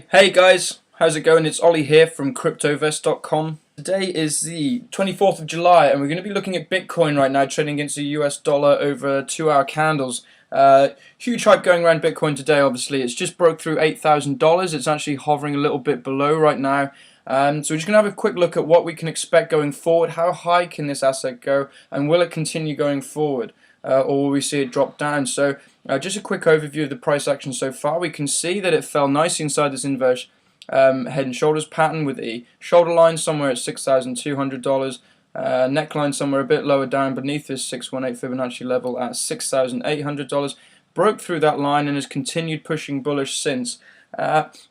Hey guys, how's it going? It's Ollie here from CryptoVest.com. Today is the 24th of July and we're going to be looking at Bitcoin right now, trading against the US dollar over 2-hour candles. Huge hype going around Bitcoin today, obviously. It's just broke through $8,000. It's actually hovering a little bit below right now. So we're just going to have a quick look at what we can expect going forward. How high can this asset go and will it continue going forward? Or will we see it drop down? So just a quick overview of the price action so far. We can see that it fell nicely inside this inverse head and shoulders pattern with a shoulder line somewhere at $6,200, neckline somewhere a bit lower down beneath this 618 Fibonacci level at $6,800. Broke through that line and has continued pushing bullish since.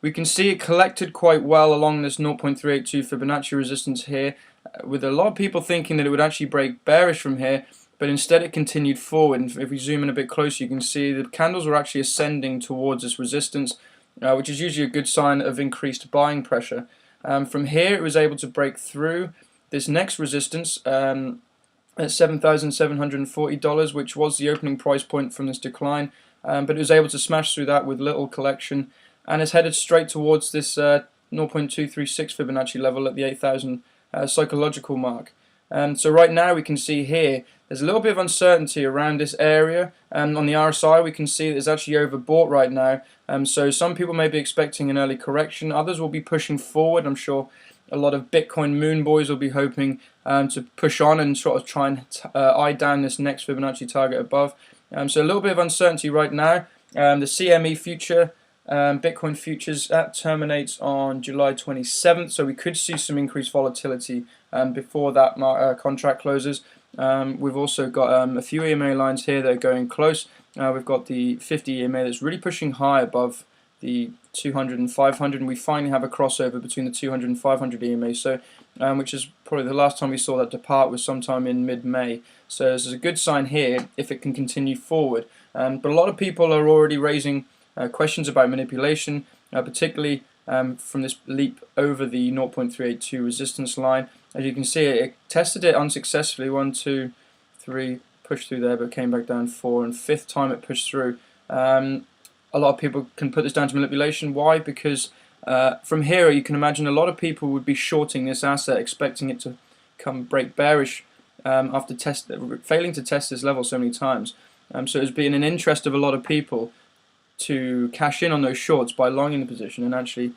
We can see it collected quite well along this 0.382 Fibonacci resistance here, with a lot of people thinking that it would actually break bearish from here. But instead it continued forward, and if we zoom in a bit closer you can see the candles were actually ascending towards this resistance, which is usually a good sign of increased buying pressure. From here it was able to break through this next resistance at $7,740, which was the opening price point from this decline, but it was able to smash through that with little collection and is headed straight towards this 0.236 Fibonacci level at the 8,000 psychological mark. So right now we can see here there's a little bit of uncertainty around this area, and on the RSI we can see that it's actually overbought right now. So some people may be expecting an early correction, others will be pushing forward. I'm sure a lot of Bitcoin moon boys will be hoping to push on and sort of try and eye down this next Fibonacci target above. So a little bit of uncertainty right now. The CME future, Bitcoin futures, that terminates on July 27th, so we could see some increased volatility before that contract closes. We've also got a few EMA lines here that are going close. We've got the 50 EMA that's really pushing high above the 200 and 500, and we finally have a crossover between the 200 and 500 EMA, so which is probably the last time we saw that depart was sometime in mid-May. So this is a good sign here if it can continue forward. But a lot of people are already raising questions about manipulation, particularly from this leap over the 0.382 resistance line. As you can see, it tested it unsuccessfully. 1, 2, 3, pushed through there, but came back down 4, and 5th time it pushed through. A lot of people can put this down to manipulation. Why? Because from here you can imagine a lot of people would be shorting this asset, expecting it to come break bearish after failing to test this level so many times. So it's been in interest of a lot of people to cash in on those shorts by longing the position and actually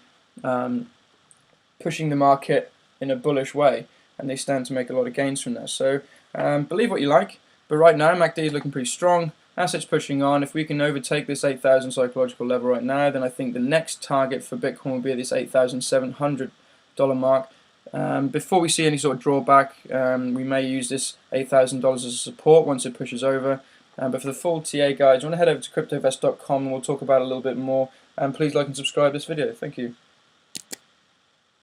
pushing the market in a bullish way, and they stand to make a lot of gains from that. So believe what you like, but right now MACD is looking pretty strong. Assets pushing on. If we can overtake this 8,000 psychological level right now, then I think the next target for Bitcoin will be at this $8,700 mark. Before we see any sort of drawback, we may use this $8,000 as a support once it pushes over. But for the full TA guides, you want to head over to CryptoVest.com and we'll talk about it a little bit more. And please like and subscribe this video. Thank you.